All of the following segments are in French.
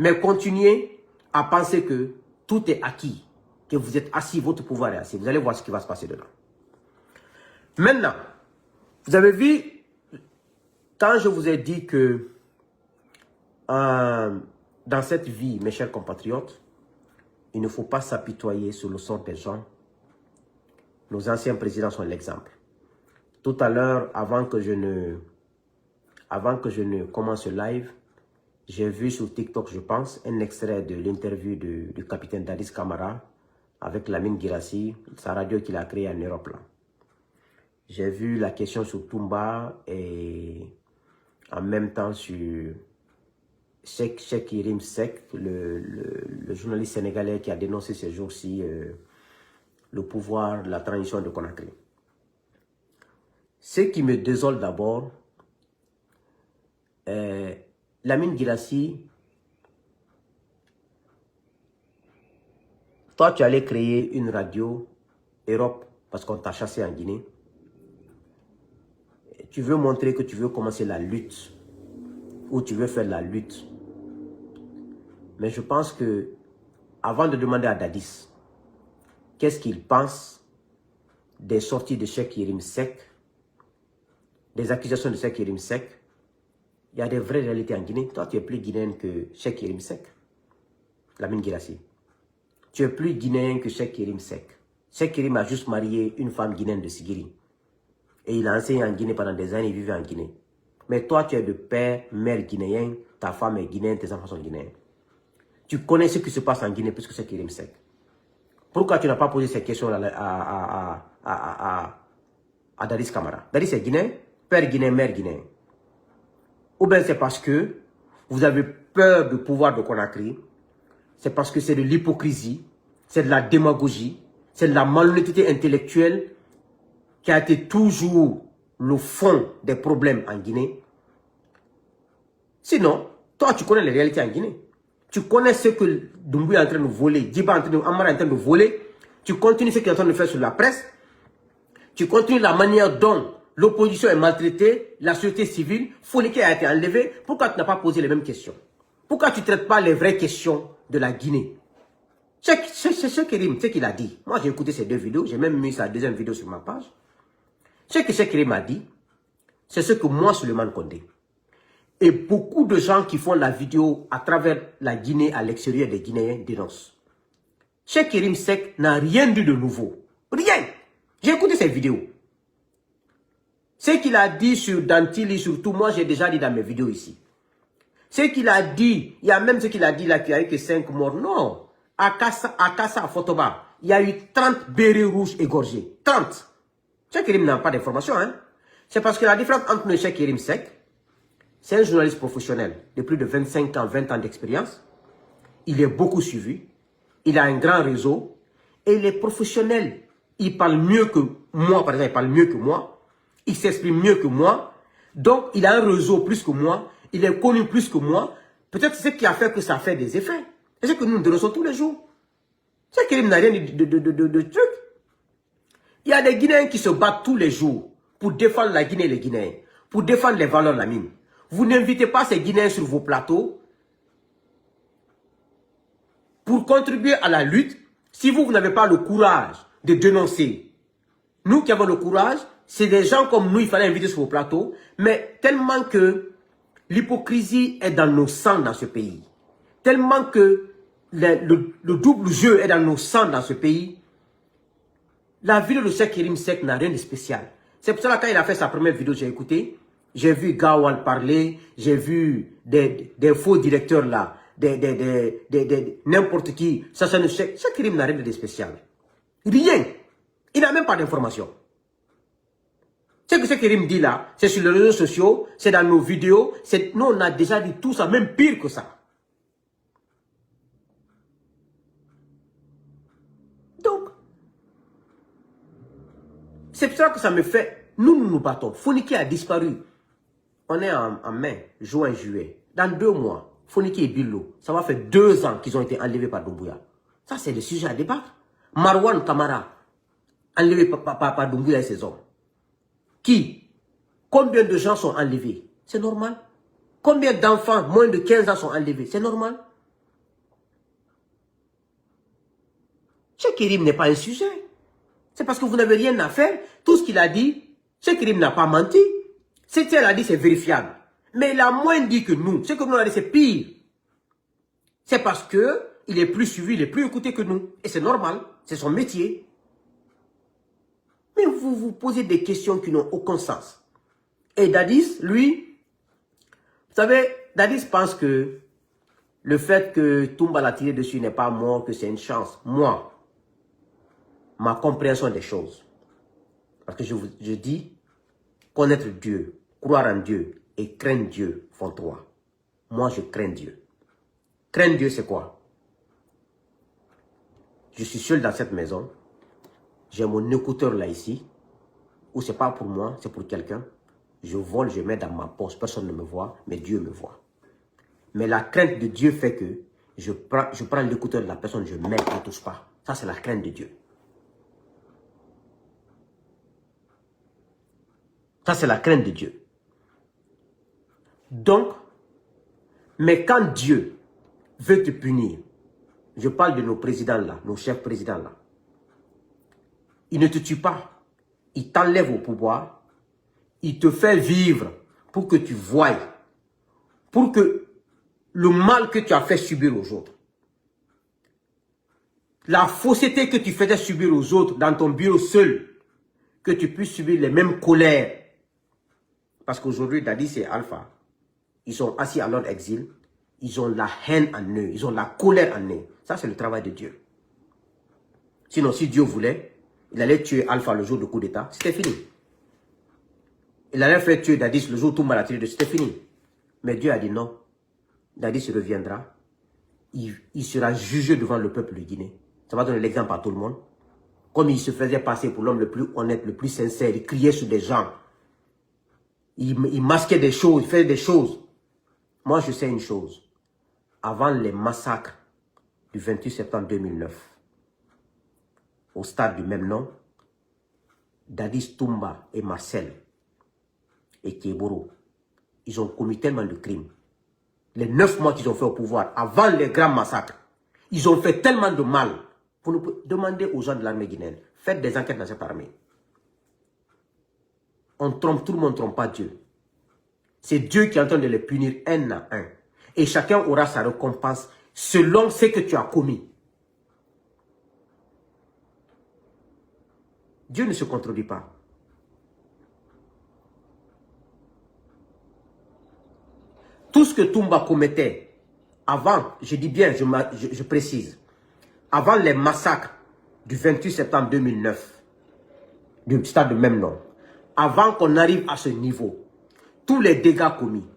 Mais continuez à penser que tout est acquis, que vous êtes assis, votre pouvoir est assis. Vous allez voir ce qui va se passer dedans. Maintenant, vous avez vu, quand je vous ai dit que dans cette vie, mes chers compatriotes, il ne faut pas s'apitoyer sur le sort des gens. Nos anciens présidents sont l'exemple. Tout à l'heure, avant que je ne commence le live, j'ai vu sur TikTok, je pense, un extrait de l'interview du capitaine Dadis Camara avec Lamine Guirassy, sa radio qu'il a créée en Europe. J'ai vu la question sur Toumba et en même temps sur Cheikh Yérim Seck, le journaliste sénégalais qui a dénoncé ces jours-ci le pouvoir, la transition de Conakry. Ce qui me désole d'abord, Lamine Guirassy, toi tu allais créer une radio Europe parce qu'on t'a chassé en Guinée. Tu veux montrer que tu veux commencer la lutte ou tu veux faire la lutte. Mais je pense que avant de demander à Dadis qu'est-ce qu'il pense des sorties de Cheikh Yérim Seck, des accusations de Cheikh Yérim Seck, il y a des vraies réalités en Guinée. Toi, tu es plus guinéen que Cheikh Yérim Seck, Lamine Guirassy. Tu es plus guinéen que Cheikh Yérim Seck. Cheikh Yérim a juste marié une femme guinéenne de Sigiri. Et il a enseigné en Guinée pendant des années, il vivait en Guinée. Mais toi, tu es de père, mère guinéen, ta femme est guinéenne, tes enfants sont guinéens. Tu connais ce qui se passe en Guinée plus que Cheikh Yérim Seck. Pourquoi tu n'as pas posé ces questions à Dadis Camara? Dadis est guinéen, père guinéen, mère guinéen. Ou bien c'est parce que vous avez peur du pouvoir de Conakry, c'est parce que c'est de l'hypocrisie, c'est de la démagogie, c'est de la malhonnêteté intellectuelle qui a été toujours le fond des problèmes en Guinée. Sinon, toi tu connais les réalités en Guinée. Tu connais ce que Doumbouya est en train de voler, Djiba Amara est en train de voler, tu continues ce qu'il est en train de faire sur la presse, tu continues la manière dont l'opposition est maltraitée, la société civile, Fonike a été enlevé. Pourquoi tu n'as pas posé les mêmes questions? Pourquoi tu ne traites pas les vraies questions de la Guinée? Cheikh Yérim, ce qu'il a dit. Moi, j'ai écouté ces deux vidéos. J'ai même mis sa deuxième vidéo sur ma page. Cheikh Yérim a dit, c'est ce que moi, Souleymane Condé, et beaucoup de gens qui font la vidéo à travers la Guinée, à l'extérieur des Guinéens, dénoncent. Cheikh Yérim Seck n'a rien dit de nouveau. Rien. J'ai écouté ces vidéos. Ce qu'il a dit sur Dantili, surtout, moi j'ai déjà dit dans mes vidéos ici. Ce qu'il a dit, il y a même ce qu'il a dit là, qu'il n'y a eu que 5 morts. Non. À Kassa, à Fotoba, il y a eu 30 bérets rouges égorgés. 30. Cheikh Yérim n'a pas d'informations. Hein? C'est parce que la différence entre le Cheikh Yérim Seck, c'est un journaliste professionnel de plus de 25 ans, 20 ans d'expérience. Il est beaucoup suivi. Il a un grand réseau. Et il est professionnel. Il parle mieux que moi, par exemple, il parle mieux que moi. Il s'exprime mieux que moi. Donc, il a un réseau plus que moi. Il est connu plus que moi. Peut-être c'est ce qui a fait que ça fait des effets. C'est ce que nous dénonçons tous les jours. C'est qu'il n'a rien de truc. Il y a des Guinéens qui se battent tous les jours pour défendre la Guinée et les Guinéens. Pour défendre les valeurs de la mine. Vous n'invitez pas ces Guinéens sur vos plateaux pour contribuer à la lutte si vous n'avez pas le courage de dénoncer. Nous qui avons le courage, c'est des gens comme nous, il fallait inviter sur vos plateaux, mais tellement que l'hypocrisie est dans nos sangs dans ce pays, tellement que le double jeu est dans nos sangs dans ce pays, la vidéo de Cheikh Yérim Seck n'a rien de spécial. C'est pour ça que quand il a fait sa première vidéo, j'ai écouté, j'ai vu Gawal parler, j'ai vu des faux directeurs là, n'importe qui, Cheikh Yérim n'a rien de spécial. Rien. Il n'a même pas d'information. Ce que Cheikh Yérim dit là, c'est sur les réseaux sociaux, c'est dans nos vidéos, nous on a déjà dit tout ça, même pire que ça. Donc, c'est pour ça que ça me fait, nous nous battons. Fonike a disparu. On est en mai, juin, juillet. Dans 2 mois, Fonike et Billo, ça va faire 2 ans qu'ils ont été enlevés par Doumbouya. Ça c'est le sujet à débattre. Marwan Kamara, enlevé par Doumbouya et ses hommes. Qui? Combien de gens sont enlevés? C'est normal. Combien d'enfants, moins de 15 ans, sont enlevés? C'est normal. Cheikh Yérim n'est pas un sujet. C'est parce que vous n'avez rien à faire. Tout ce qu'il a dit, Cheikh Yérim n'a pas menti. Ce qu'il a dit, c'est vérifiable. Mais il a moins dit que nous. Ce que nous avons dit, c'est pire. C'est parce que il est plus suivi, il est plus écouté que nous. Et c'est normal. C'est son métier. Mais vous vous posez des questions qui n'ont aucun sens. Et Dadis, lui, vous savez, Dadis pense que le fait que Toumba l'a tiré dessus n'est pas mort, que c'est une chance. Moi, ma compréhension des choses. Parce que je dis, connaître Dieu, croire en Dieu et craindre Dieu font trois. Moi, je crains Dieu. Craindre Dieu, c'est quoi? Je suis seul dans cette maison. J'ai mon écouteur là ici. Ou c'est pas pour moi, c'est pour quelqu'un. Je vole, je mets dans ma poche. Personne ne me voit, mais Dieu me voit. Mais la crainte de Dieu fait que je prends l'écouteur de la personne, je mets, je ne touche pas. Ça, c'est la crainte de Dieu. Ça, c'est la crainte de Dieu. Donc, mais quand Dieu veut te punir, je parle de nos présidents là, nos chefs présidents là, il ne te tue pas, il t'enlève au pouvoir, il te fait vivre pour que tu voies, pour que le mal que tu as fait subir aux autres, la fausseté que tu faisais subir aux autres dans ton bureau seul, que tu puisses subir les mêmes colères. Parce qu'aujourd'hui, Dadis et Alpha, ils sont assis à leur exil, ils ont la haine en eux, ils ont la colère en eux. Ça, c'est le travail de Dieu. Sinon, si Dieu voulait, il allait tuer Alpha le jour du coup d'État, c'était fini. Il allait faire tuer Dadis le jour où tout le monde a tiré dessus, c'était fini. Mais Dieu a dit non. Dadis reviendra, il sera jugé devant le peuple de Guinée. Ça va donner l'exemple à tout le monde. Comme il se faisait passer pour l'homme le plus honnête, le plus sincère, il criait sur des gens. Il masquait des choses, il faisait des choses. Moi, je sais une chose. Avant les massacres du 28 septembre 2009, au stade du même nom, Dadis Toumba et Marcel et Keboro, ils ont commis tellement de crimes. Les 9 mois qu'ils ont fait au pouvoir, avant les grands massacres, ils ont fait tellement de mal. Vous nous demandez aux gens de l'armée guinéenne, faites des enquêtes dans cette armée. On trompe, tout le monde ne trompe pas Dieu. C'est Dieu qui est en train de les punir un à un. Et chacun aura sa récompense selon ce que tu as commis. Dieu ne se contredit pas. Tout ce que Toumba commettait avant, je dis bien, je précise, avant les massacres du 28 septembre 2009, du stade de même nom, avant qu'on arrive à ce niveau, tous les dégâts commis,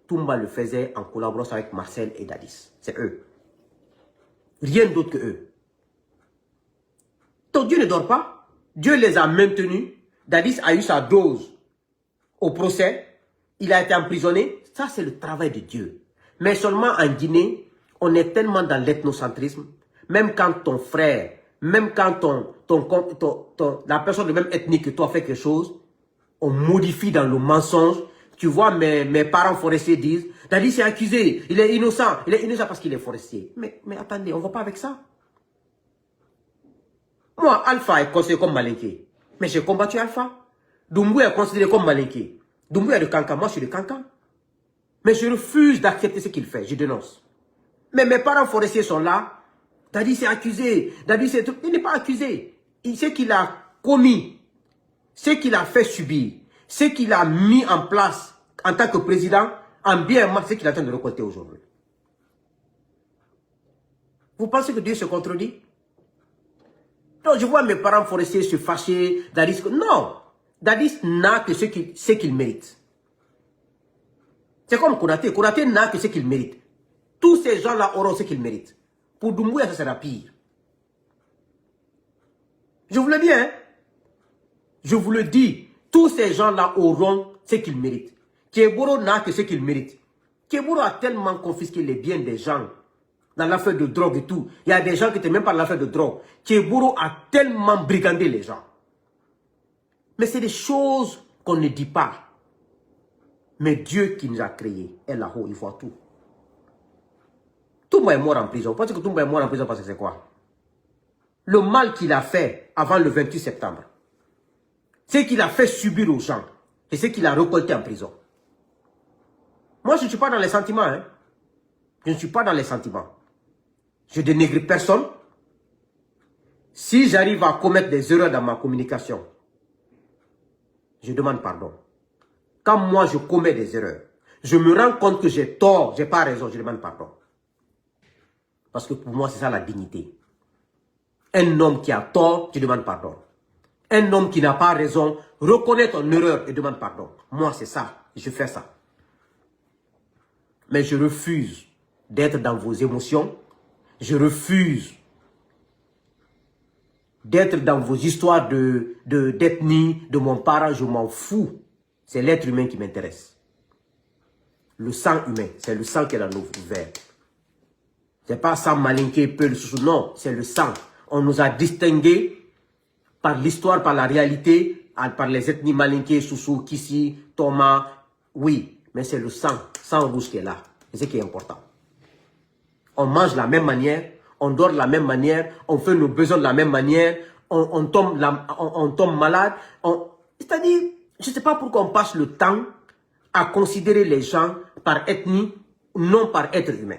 Toumba le faisait en collaboration avec Marcel et Dadis. C'est eux. Rien d'autre que eux. Donc Dieu ne dort pas. Dieu les a maintenus. Dadis a eu sa dose au procès. Il a été emprisonné. Ça, c'est le travail de Dieu. Mais seulement en Guinée, on est tellement dans l'ethnocentrisme. Même quand ton frère, même quand la personne de même ethnie que toi fait quelque chose, on modifie dans le mensonge. Tu vois, mes parents forestiers disent, Dadis est accusé, il est innocent parce qu'il est forestier. Mais attendez, on ne va pas avec ça. Moi, Alpha est considéré comme Malinké. Mais j'ai combattu Alpha. Doumbouya est considéré comme Malinké. Doumbouya est de Kankan, moi je suis de Kankan. Mais je refuse d'accepter ce qu'il fait, je dénonce. Mais mes parents forestiers sont là. Dadis est accusé, Dadis est... Il n'est pas accusé. Il sait qu'il a commis, ce qu'il a fait subir, ce qu'il a mis en place en tant que président, en bien et mal, ce qu'il est en train de récolter aujourd'hui. Vous pensez que Dieu se contredit? Non, je vois mes parents forestiers se fâcher, Dadis... Non, Dadis n'a que ce qu'il mérite. C'est comme Konaté. Konaté n'a que ce qu'il mérite. Tous ces gens-là auront ce qu'ils méritent. Pour Doumbouya, ça sera pire. Je vous le dis, hein. Je vous le dis. Tous ces gens-là auront ce qu'ils méritent. Keboro n'a que ce qu'il mérite. Keboro a tellement confisqué les biens des gens dans l'affaire de drogue et tout. Il y a des gens qui n'étaient même pas dans l'affaire de drogue. Keboro a tellement brigandé les gens. Mais c'est des choses qu'on ne dit pas. Mais Dieu qui nous a créés est là-haut, il voit tout. Toumba est mort en prison. Vous pensez que Toumba est mort en prison parce que c'est quoi? le mal qu'il a fait avant le 28 septembre, ce qu'il a fait subir aux gens, et ce qu'il a récolté en prison. Moi, je ne suis pas dans les sentiments. Hein. Je ne suis pas dans les sentiments. Je dénigre personne. Si j'arrive à commettre des erreurs dans ma communication, je demande pardon. Quand moi, je commets des erreurs, je me rends compte que j'ai tort, je n'ai pas raison, je demande pardon. Parce que pour moi, c'est ça la dignité. Un homme qui a tort, tu demandes pardon. Un homme qui n'a pas raison, reconnaît ton erreur et demande pardon. Moi, c'est ça. Je fais ça. Mais je refuse d'être dans vos émotions. Je refuse d'être dans vos histoires d'ethnie, de mon parent. Je m'en fous. C'est l'être humain qui m'intéresse. Le sang humain, c'est le sang qui est dans nos veines. C'est pas sang malinqué, peu le sous. Non, c'est le sang. On nous a distingués par l'histoire, par la réalité, par les ethnies malinquées, Soussou, Kissi, Thomas. Oui, mais c'est le sang rouge qui est là. C'est ce qui est important. On mange de la même manière, on dort de la même manière, on fait nos besoins de la même manière, on tombe malade. C'est-à-dire, je ne sais pas pourquoi on passe le temps à considérer les gens par ethnie, non par être humain.